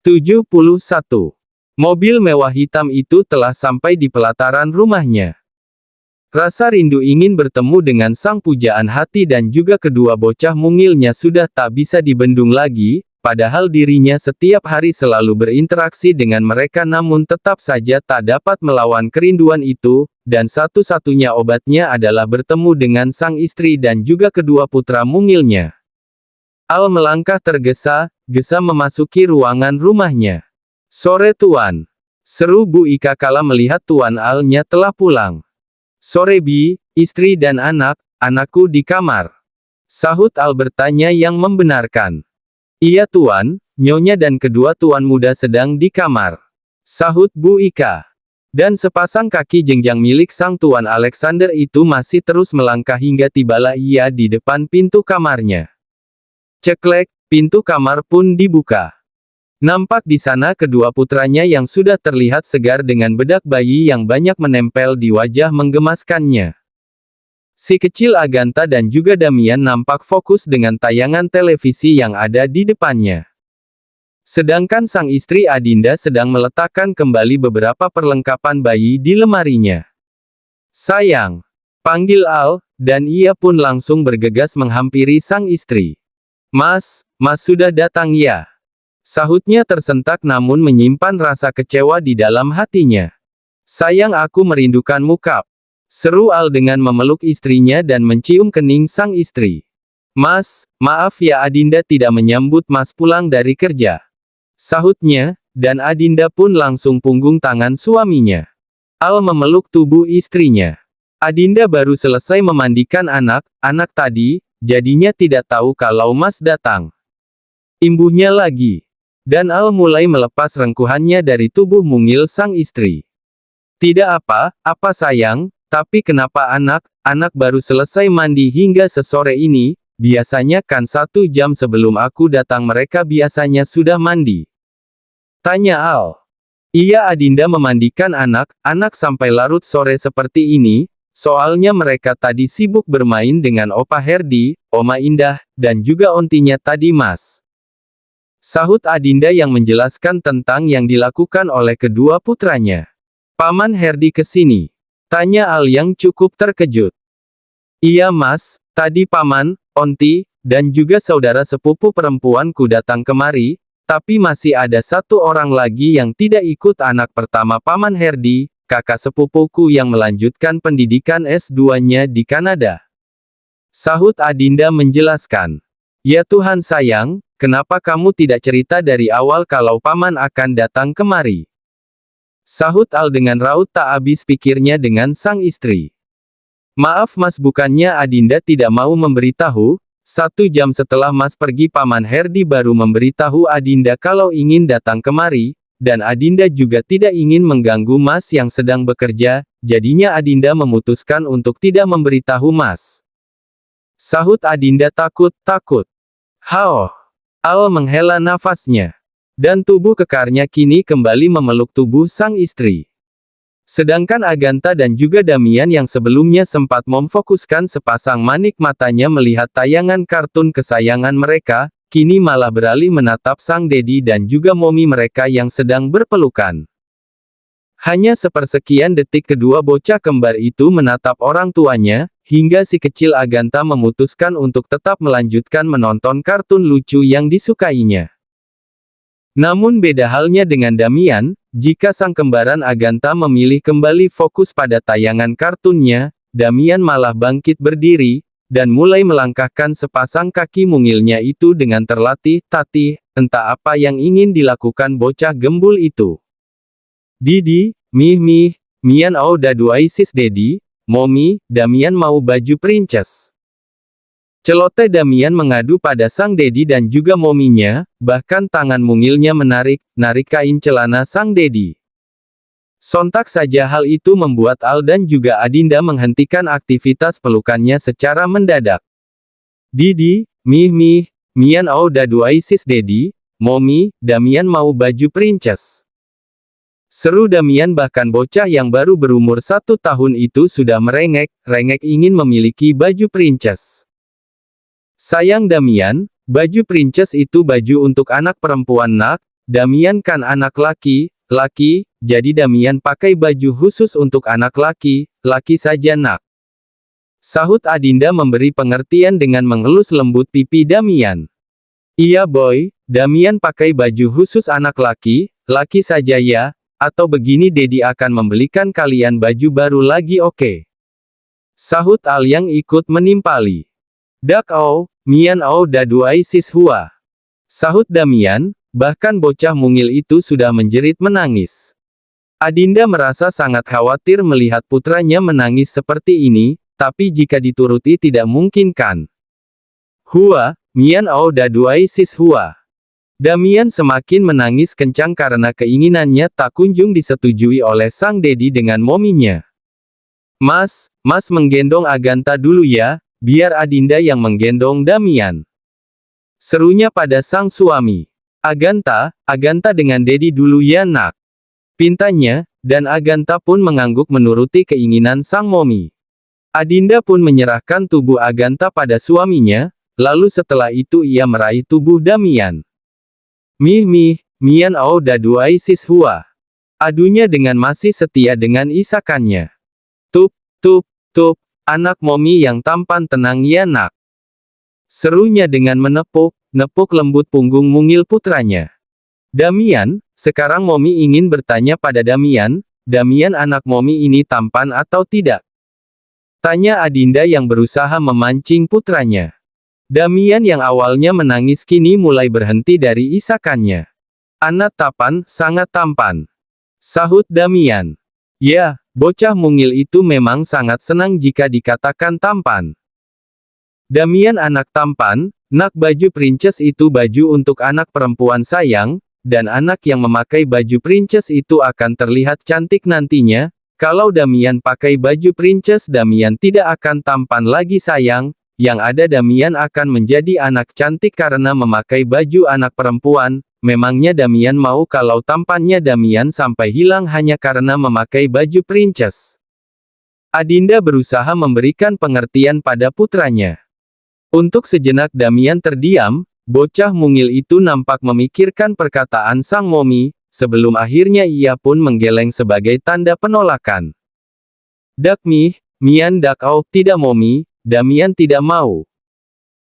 71. Mobil mewah hitam itu telah sampai di pelataran rumahnya. Rasa rindu ingin bertemu dengan sang pujaan hati dan juga kedua bocah mungilnya sudah tak bisa dibendung lagi, padahal dirinya setiap hari selalu berinteraksi dengan mereka namun tetap saja tak dapat melawan kerinduan itu, dan satu-satunya obatnya adalah bertemu dengan sang istri dan juga kedua putra mungilnya. Al melangkah tergesa-gesa memasuki ruangan rumahnya. "Sore Tuan," seru Bu Ika kala melihat Tuan Al-nya telah pulang. "Sore Bi, istri dan anakku di kamar," sahut Al bertanya yang membenarkan. "Iya Tuan, Nyonya dan kedua tuan muda sedang di kamar," sahut Bu Ika. Dan sepasang kaki jenjang milik sang Tuan Alexander itu masih terus melangkah hingga tibalah ia di depan pintu kamarnya. Ceklek, pintu kamar pun dibuka. Nampak di sana kedua putranya yang sudah terlihat segar dengan bedak bayi yang banyak menempel di wajah menggemaskannya. Si kecil Agatha dan juga Damian nampak fokus dengan tayangan televisi yang ada di depannya. Sedangkan sang istri Adinda sedang meletakkan kembali beberapa perlengkapan bayi di lemarinya. "Sayang," panggil Al, dan ia pun langsung bergegas menghampiri sang istri. Mas sudah datang ya?" sahutnya tersentak namun menyimpan rasa kecewa di dalam hatinya. "Sayang, aku merindukanmu Kap," seru Al dengan memeluk istrinya dan mencium kening sang istri. "Mas, maaf ya Adinda tidak menyambut Mas pulang dari kerja," sahutnya, dan Adinda pun langsung punggung tangan suaminya. Al memeluk tubuh istrinya. "Adinda baru selesai memandikan anak tadi, jadinya tidak tahu kalau Mas datang," imbuhnya lagi. Dan Al mulai melepas rengkuhannya dari tubuh mungil sang istri. "Tidak apa sayang, tapi kenapa anak baru selesai mandi hingga sesore ini? Biasanya kan 1 jam sebelum aku datang mereka biasanya sudah mandi," tanya Al. "Iya Adinda memandikan anak sampai larut sore seperti ini, soalnya mereka tadi sibuk bermain dengan Opa Herdi, Oma Indah, dan juga ontinya tadi Mas," sahut Adinda yang menjelaskan tentang yang dilakukan oleh kedua putranya. "Paman Herdi kesini?" tanya Al yang cukup terkejut. "Iya Mas, tadi Paman, Onti, dan juga saudara sepupu perempuanku datang kemari, tapi masih ada 1 orang lagi yang tidak ikut anak pertama Paman Herdi, kakak sepupuku yang melanjutkan pendidikan S2-nya di Kanada," sahut Adinda menjelaskan. "Ya Tuhan sayang, kenapa kamu tidak cerita dari awal kalau Paman akan datang kemari?" sahut Al dengan raut tak habis pikirnya dengan sang istri. "Maaf Mas, bukannya Adinda tidak mau memberitahu, 1 jam setelah Mas pergi Paman Herdi baru memberitahu Adinda kalau ingin datang kemari, dan Adinda juga tidak ingin mengganggu Mas yang sedang bekerja, jadinya Adinda memutuskan untuk tidak memberitahu Mas," sahut Adinda takut. "Hao!" Al menghela nafasnya. Dan tubuh kekarnya kini kembali memeluk tubuh sang istri. Sedangkan Agatha dan juga Damian yang sebelumnya sempat memfokuskan sepasang manik matanya melihat tayangan kartun kesayangan mereka, kini malah beralih menatap sang dedi dan juga momi mereka yang sedang berpelukan. Hanya sepersekian detik kedua bocah kembar itu menatap orang tuanya, hingga si kecil Agatha memutuskan untuk tetap melanjutkan menonton kartun lucu yang disukainya. Namun beda halnya dengan Damian, jika sang kembaran Agatha memilih kembali fokus pada tayangan kartunnya, Damian malah bangkit berdiri, dan mulai melangkahkan sepasang kaki mungilnya itu dengan terlatih-tatih, entah apa yang ingin dilakukan bocah gembul itu. "Didi, Mian Auda Duaisis Dedi, Momi, Damian mau baju princess," celoteh Damian mengadu pada sang dedi dan juga mominya, bahkan tangan mungilnya menarik kain celana sang dedi. Sontak saja hal itu membuat Al dan juga Adinda menghentikan aktivitas pelukannya secara mendadak. "Didi, Mian Auda Duaisis Dedi, Momi, Damian mau baju princess," seru Damian, bahkan bocah yang baru berumur 1 tahun itu sudah merengek ingin memiliki baju princess. "Sayang Damian, baju princess itu baju untuk anak perempuan nak, Damian kan anak laki, jadi Damian pakai baju khusus untuk anak laki saja nak. Sahut Adinda memberi pengertian dengan mengelus lembut pipi Damian. Iya boy, Damian pakai baju khusus anak laki saja ya, atau begini Dedi akan membelikan kalian baju baru lagi oke? Sahut Al yang ikut menimpali. Dak au, Mian au da duai sis hua. Sahut Damian, bahkan bocah mungil itu sudah menjerit menangis. Adinda merasa sangat khawatir melihat putranya menangis seperti ini, tapi jika dituruti tidak mungkin kan. Hua, Mian au da duai sis hua. Damian semakin menangis kencang karena keinginannya tak kunjung disetujui oleh sang Dedi dengan mominya. Mas menggendong Aganta dulu ya, biar Adinda yang menggendong Damian. Serunya pada sang suami. Aganta dengan Dedi dulu ya nak. Pintanya, dan Aganta pun mengangguk menuruti keinginan sang momi. Adinda pun menyerahkan tubuh Aganta pada suaminya, lalu setelah itu ia meraih tubuh Damian. Mian au da duai sis hua. Adunya dengan masih setia dengan isakannya. Tup, anak momi yang tampan tenang ya nak. Serunya dengan menepuk lembut punggung mungil putranya. Damian, sekarang momi ingin bertanya pada Damian anak momi ini tampan atau tidak? Tanya Adinda yang berusaha memancing putranya. Damian yang awalnya menangis kini mulai berhenti dari isakannya. Anak tapan, sangat tampan. Sahut Damian. Ya, bocah mungil itu memang sangat senang jika dikatakan tampan. Damian anak tampan, nak baju princess itu baju untuk anak perempuan sayang, dan anak yang memakai baju princess itu akan terlihat cantik nantinya. Kalau Damian pakai baju princess Damian tidak akan tampan lagi sayang, yang ada Damian akan menjadi anak cantik karena memakai baju anak perempuan. Memangnya Damian mau kalau tampannya Damian sampai hilang hanya karena memakai baju princess? Adinda berusaha memberikan pengertian pada putranya. Untuk sejenak Damian terdiam, bocah mungil itu nampak memikirkan perkataan sang momi, sebelum akhirnya ia pun menggeleng sebagai tanda penolakan. Dak Mian dak au, tidak momi, Damian tidak mau.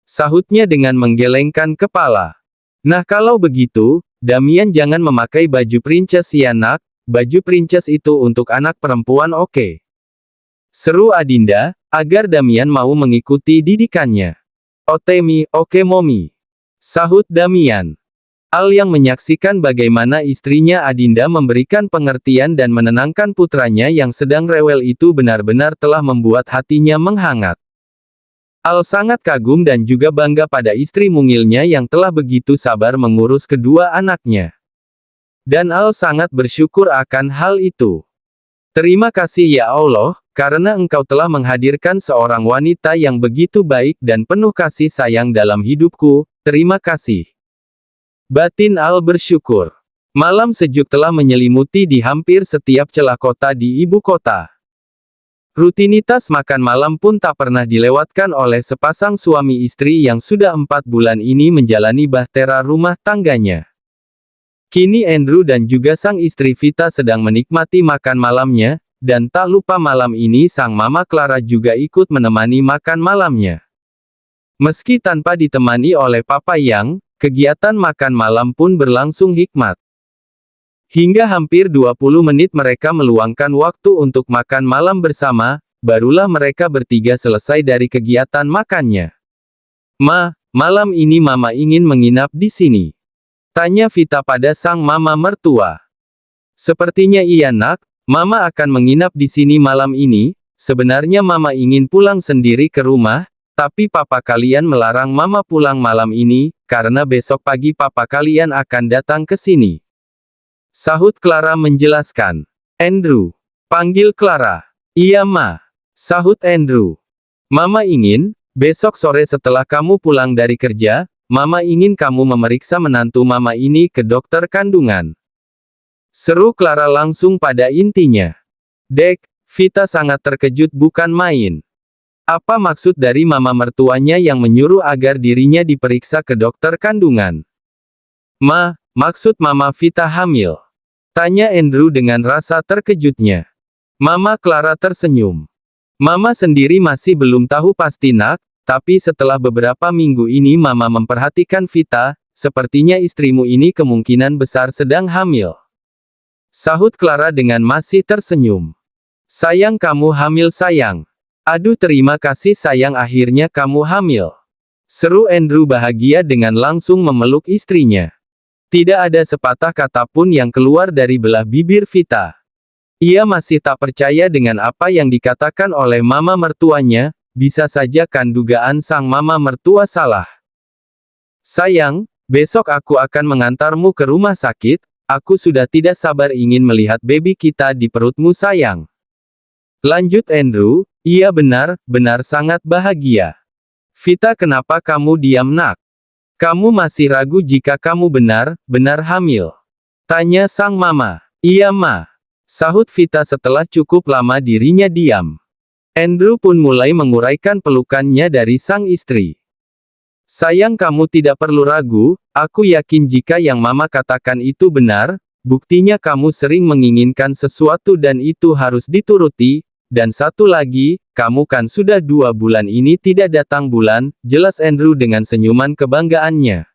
Sahutnya dengan menggelengkan kepala. Nah kalau begitu, Damian jangan memakai baju princess ya nak, baju princess itu untuk anak perempuan oke? Seru Adinda, agar Damian mau mengikuti didikannya. Oke momi. Sahut Damian. Al yang menyaksikan bagaimana istrinya Adinda memberikan pengertian dan menenangkan putranya yang sedang rewel itu benar-benar telah membuat hatinya menghangat. Al sangat kagum dan juga bangga pada istri mungilnya yang telah begitu sabar mengurus kedua anaknya. Dan Al sangat bersyukur akan hal itu. Terima kasih ya Allah, karena Engkau telah menghadirkan seorang wanita yang begitu baik dan penuh kasih sayang dalam hidupku, terima kasih. Batin Al bersyukur. Malam sejuk telah menyelimuti di hampir setiap celah kota di ibu kota. Rutinitas makan malam pun tak pernah dilewatkan oleh sepasang suami istri yang sudah 4 bulan ini menjalani bahtera rumah tangganya. Kini Andrew dan juga sang istri Vita sedang menikmati makan malamnya, dan tak lupa malam ini sang mama Clara juga ikut menemani makan malamnya. Meski tanpa ditemani oleh Papa Yang, kegiatan makan malam pun berlangsung hikmat. Hingga hampir 20 menit mereka meluangkan waktu untuk makan malam bersama, barulah mereka bertiga selesai dari kegiatan makannya. Malam ini Mama ingin menginap di sini. Tanya Vita pada sang mama mertua. Sepertinya iya nak, Mama akan menginap di sini malam ini. Sebenarnya Mama ingin pulang sendiri ke rumah, tapi papa kalian melarang Mama pulang malam ini, karena besok pagi papa kalian akan datang ke sini. Sahut Clara menjelaskan. Andrew. Panggil Clara. Iya Ma. Sahut Andrew. Mama ingin, besok sore setelah kamu pulang dari kerja, Mama ingin kamu memeriksa menantu Mama ini ke dokter kandungan. Seru Clara langsung pada intinya. Dek, Vita sangat terkejut bukan main. Apa maksud dari mama mertuanya yang menyuruh agar dirinya diperiksa ke dokter kandungan? Maksud Mama Vita hamil? Tanya Andrew dengan rasa terkejutnya. Mama Clara tersenyum. Mama sendiri masih belum tahu pasti nak, tapi setelah beberapa minggu ini Mama memperhatikan Vita, sepertinya istrimu ini kemungkinan besar sedang hamil. Sahut Clara dengan masih tersenyum. Sayang kamu hamil sayang. Aduh terima kasih sayang akhirnya kamu hamil. Seru Andrew bahagia dengan langsung memeluk istrinya. Tidak ada sepatah kata pun yang keluar dari belah bibir Vita. Ia masih tak percaya dengan apa yang dikatakan oleh mama mertuanya, bisa saja kan dugaan sang mama mertua salah. Sayang, besok aku akan mengantarmu ke rumah sakit, aku sudah tidak sabar ingin melihat baby kita di perutmu sayang. Lanjut Andrew, iya benar sangat bahagia. Vita kenapa kamu diam nak? Kamu masih ragu jika kamu benar hamil? Tanya sang mama. Iya ma. Sahut Vita setelah cukup lama dirinya diam. Andrew pun mulai menguraikan pelukannya dari sang istri. Sayang kamu tidak perlu ragu, aku yakin jika yang mama katakan itu benar, buktinya kamu sering menginginkan sesuatu dan itu harus dituruti, dan satu lagi, kamu kan sudah 2 bulan ini tidak datang bulan, jelas Andrew dengan senyuman kebanggaannya.